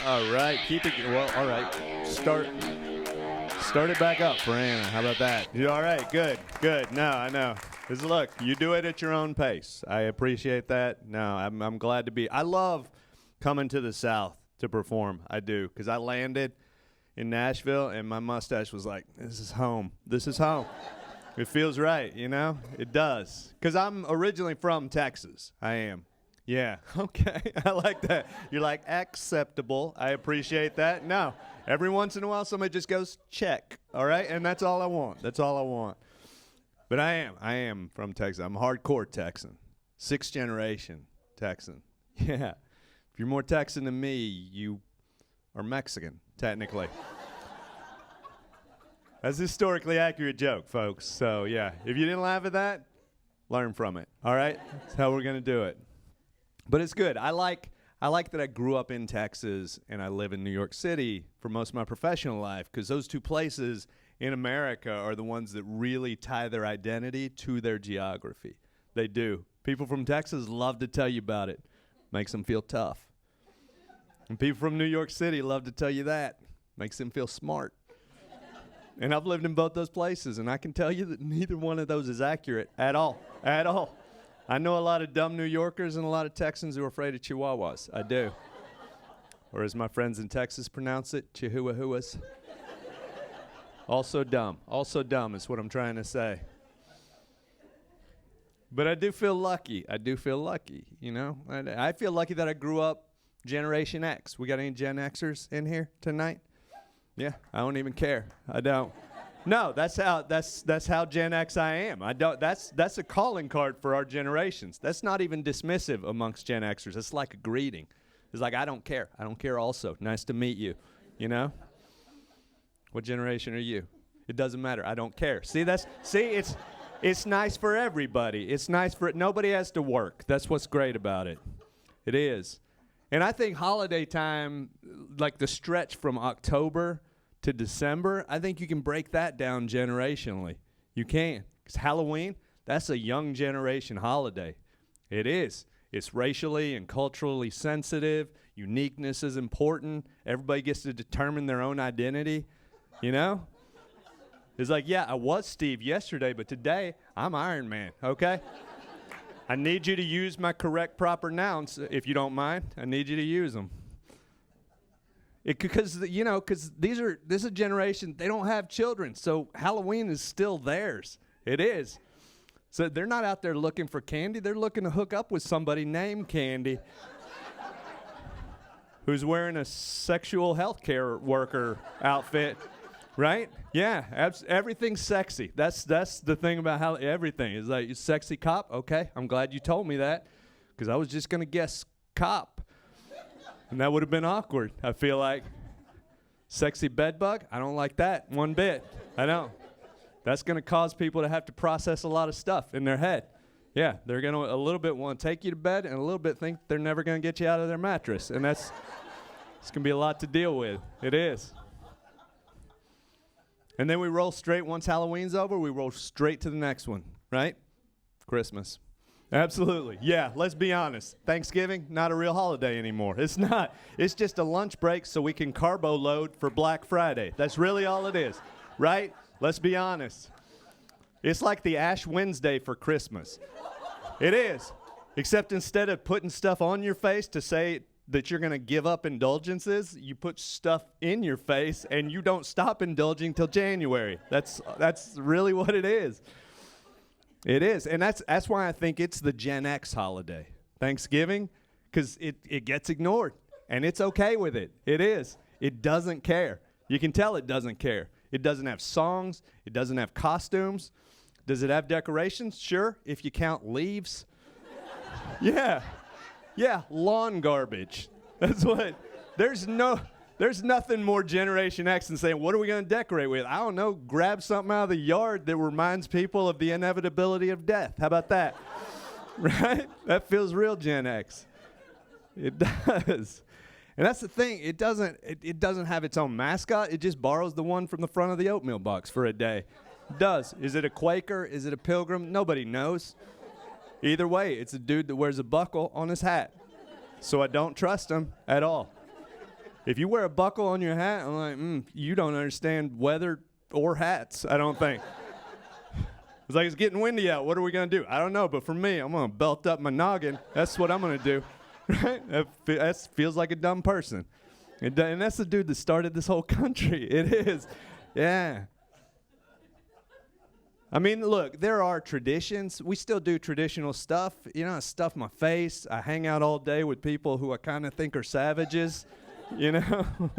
All right, keep it. Well, all right. Start it back up for Anna. How about that? You all right? Good. No, I know. Look, you do it at your own pace. I appreciate that. No, I'm glad to be. I love coming to the South to perform. I do, because I landed in Nashville and my mustache was like, "This is home. This is home." It feels right, you know? It does. Because I'm originally from Texas. I am. Yeah, okay. I like that. You're like, acceptable. I appreciate that. No, every once in a while somebody just goes, check, all right? And that's all I want. That's all I want. But I am from Texas. I'm a hardcore Texan. 6th generation Texan. Yeah. If you're more Texan than me, you are Mexican, technically. That's a historically accurate joke, folks. So, yeah, if you didn't laugh at that, learn from it, all right? That's how we're going to do it. But it's good. I like that I grew up in Texas and I live in New York City for most of my professional life, because those two places in America are the ones that really tie their identity to their geography. They do. People from Texas love to tell you about it. Makes them feel tough. And people from New York City love to tell you that. Makes them feel smart. And I've lived in both those places, and I can tell you that neither one of those is accurate at all. At all. I know a lot of dumb New Yorkers and a lot of Texans who are afraid of chihuahuas. I do. Or as my friends in Texas pronounce it, chihuahuas. Also dumb. Also dumb is what I'm trying to say. But I do feel lucky. You know? I feel lucky that I grew up Generation X. We got any Gen Xers in here tonight? Yeah, I don't even care. I don't. No, that's how Gen X I am. I don't. That's a calling card for our generations. That's not even dismissive amongst Gen Xers. It's like a greeting. It's like, I don't care. I don't care also. Nice to meet you. You know? What generation are you? It doesn't matter. I don't care. It's nice for everybody. It's nice for nobody has to work. That's what's great about it. It is. And I think holiday time, like the stretch from October to December, I think you can break that down generationally. You can. Because Halloween, that's a young generation holiday. It is. It's racially and culturally sensitive. Uniqueness is important. Everybody gets to determine their own identity. You know? It's like, yeah, I was Steve yesterday, but today I'm Iron Man, okay? I need you to use my correct proper nouns, if you don't mind. I need you to use them. Because this is a generation, they don't have children, so Halloween is still theirs. It is. So they're not out there looking for candy. They're looking to hook up with somebody named Candy who's wearing a sexual health care worker outfit, right? Yeah, everything's sexy. That's the thing about how everything is like, sexy cop? Okay, I'm glad you told me that, because I was just going to guess cop. And that would have been awkward, I feel like. Sexy bedbug? I don't like that one bit. I don't. That's going to cause people to have to process a lot of stuff in their head. Yeah, they're going to a little bit want to take you to bed and a little bit think they're never going to get you out of their mattress. And it's going to be a lot to deal with. It is. And then we roll straight, once Halloween's over, we roll straight to the next one, right? Christmas. Absolutely. Yeah, let's be honest. Thanksgiving, not a real holiday anymore. It's not. It's just a lunch break so we can carbo load for Black Friday. That's really all it is, right? Let's be honest. It's like the Ash Wednesday for Christmas. It is. Except instead of putting stuff on your face to say that you're going to give up indulgences, you put stuff in your face and you don't stop indulging till January. That's really what it is. It is, and that's why I think it's the Gen X holiday, Thanksgiving, because it gets ignored, and it's okay with it. It is. It doesn't care. You can tell it doesn't care. It doesn't have songs. It doesn't have costumes. Does it have decorations? Sure, if you count leaves. Yeah, lawn garbage. That's what. There's nothing more Generation X than saying, what are we going to decorate with? I don't know, grab something out of the yard that reminds people of the inevitability of death. How about that? Right? That feels real Gen X. It does. And that's the thing. It doesn't have its own mascot. It just borrows the one from the front of the oatmeal box for a day. It does. Is it a Quaker? Is it a Pilgrim? Nobody knows. Either way, it's a dude that wears a buckle on his hat. So I don't trust him at all. If you wear a buckle on your hat, I'm like, you don't understand weather or hats, I don't think. It's like, it's getting windy out. What are we going to do? I don't know, but for me, I'm going to belt up my noggin. That's what I'm going to do. Right? That feels like a dumb person. And that's the dude that started this whole country. It is. Yeah. I mean, look, there are traditions. We still do traditional stuff. You know, I stuff my face. I hang out all day with people who I kind of think are savages, you know.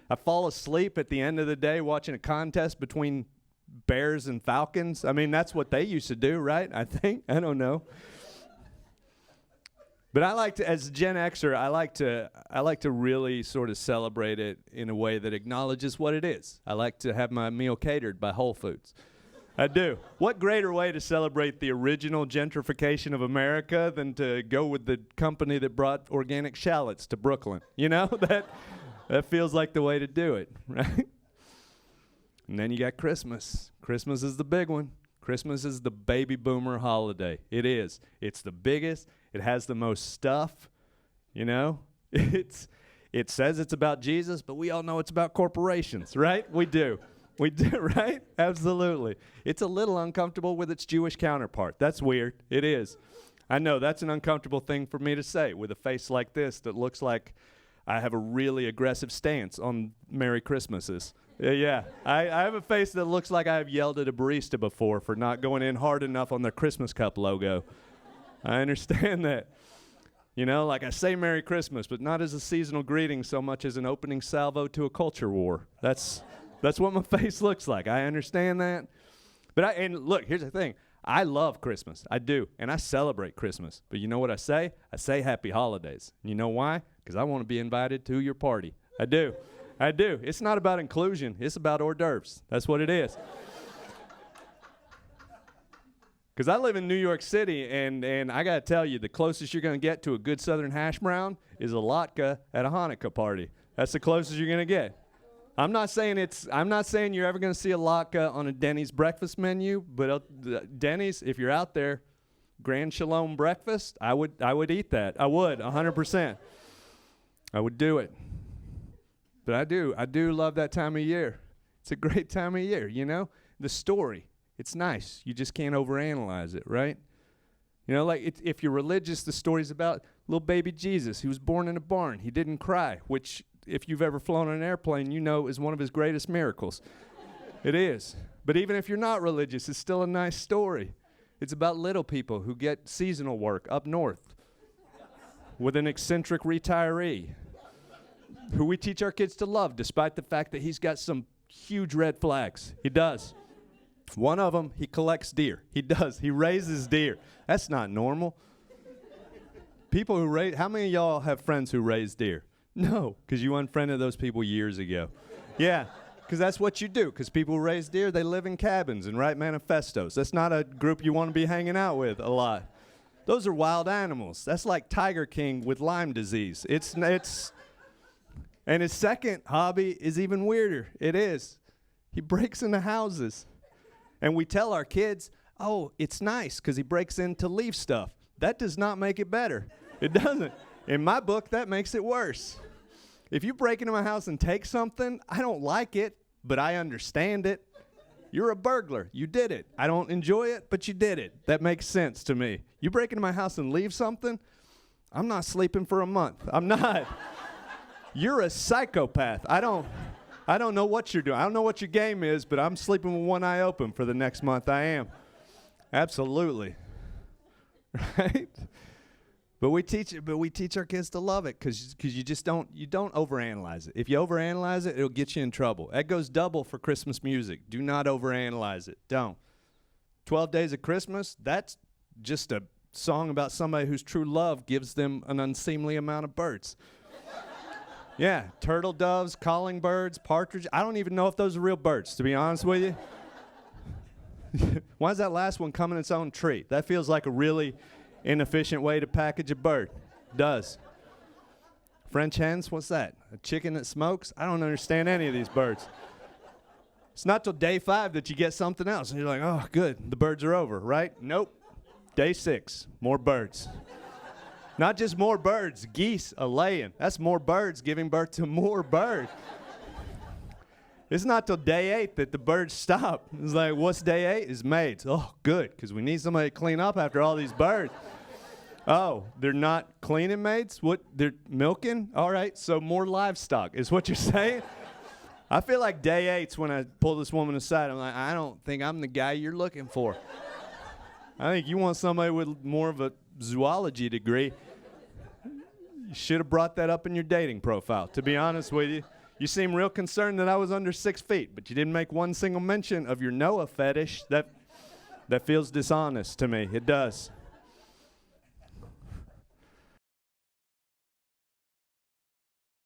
I fall asleep at the end of the day watching a contest between bears and falcons. I mean, that's what they used to do, right? I think. I don't know. But I like to, as a Gen Xer, I like to really sort of celebrate it in a way that acknowledges what it is. I like to have my meal catered by Whole Foods. I do. What greater way to celebrate the original gentrification of America than to go with the company that brought organic shallots to Brooklyn? You know, that feels like the way to do it, right? And then you got Christmas. Christmas is the big one. Christmas is the baby boomer holiday. It is. It's the biggest. It has the most stuff, you know. It says it's about Jesus, but we all know it's about corporations, right? We do. We do, right? Absolutely. It's a little uncomfortable with its Jewish counterpart. That's weird. It is. I know that's an uncomfortable thing for me to say with a face like this that looks like I have a really aggressive stance on Merry Christmases. Yeah. I have a face that looks like I have yelled at a barista before for not going in hard enough on their Christmas cup logo. I understand that. You know, like I say Merry Christmas, but not as a seasonal greeting so much as an opening salvo to a culture war. That's what my face looks like. I understand that. And look, here's the thing. I love Christmas. I do. And I celebrate Christmas. But you know what I say? I say happy holidays. You know why? Because I want to be invited to your party. I do. I do. It's not about inclusion. It's about hors d'oeuvres. That's what it is. Because I live in New York City, and I got to tell you, the closest you're going to get to a good Southern hash brown is a latke at a Hanukkah party. That's the closest you're going to get. I'm not saying you're ever going to see a latke on a Denny's breakfast menu, but Denny's, if you're out there, Grand Shalom breakfast, I would eat that. I would, 100%. I would do it. But I do love that time of year. It's a great time of year, you know? The story, it's nice. You just can't overanalyze it, right? You know, like if you're religious, the story's about little baby Jesus. He was born in a barn. He didn't cry, which if you've ever flown on an airplane, you know is one of his greatest miracles. It is. But even if you're not religious, it's still a nice story. It's about little people who get seasonal work up north with an eccentric retiree who we teach our kids to love despite the fact that he's got some huge red flags. He does. One of them, he collects deer. He does. He raises deer. That's not normal. People who raise, how many of y'all have friends who raise deer? No, because you unfriended those people years ago. Yeah, because that's what you do. Because people who raise deer, they live in cabins and write manifestos. That's not a group you want to be hanging out with a lot. Those are wild animals. That's like Tiger King with Lyme disease. And his second hobby is even weirder. It is. He breaks into houses. And we tell our kids, oh, it's nice because he breaks in to leave stuff. That does not make it better. It doesn't. In my book, that makes it worse. If you break into my house and take something, I don't like it, but I understand it. You're a burglar. You did it. I don't enjoy it, but you did it. That makes sense to me. You break into my house and leave something, I'm not sleeping for a month. I'm not. You're a psychopath. I don't know what you're doing. I don't know what your game is, but I'm sleeping with one eye open for the next month. I am. Absolutely. Right? But we teach our kids to love it because you don't overanalyze it. If you overanalyze it, it'll get you in trouble. That goes double for Christmas music. Do not overanalyze it. Don't. 12 Days of Christmas, that's just a song about somebody whose true love gives them an unseemly amount of birds. Yeah, turtle doves, calling birds, partridge. I don't even know if those are real birds, to be honest with you. Why does that last one come in its own tree? That feels like a really inefficient way to package a bird. Does. French hens, what's that? A chicken that smokes? I don't understand any of these birds. It's not till day 5 that you get something else. And you're like, oh, good, the birds are over, right? Nope. Day 6, more birds. Not just more birds, geese a laying. That's more birds giving birth to more birds. It's not till day 8 that the birds stop. It's like, what's day 8? It's maids. Oh, good, because we need somebody to clean up after all these birds. Oh, they're not cleaning maids? What, they're milking? All right, so more livestock is what you're saying? I feel like day 8's when I pull this woman aside. I'm like, I don't think I'm the guy you're looking for. I think you want somebody with more of a zoology degree. You should have brought that up in your dating profile, to be honest with you. You seem real concerned that I was under 6 feet, but you didn't make one single mention of your Noah fetish. That feels dishonest to me. It does.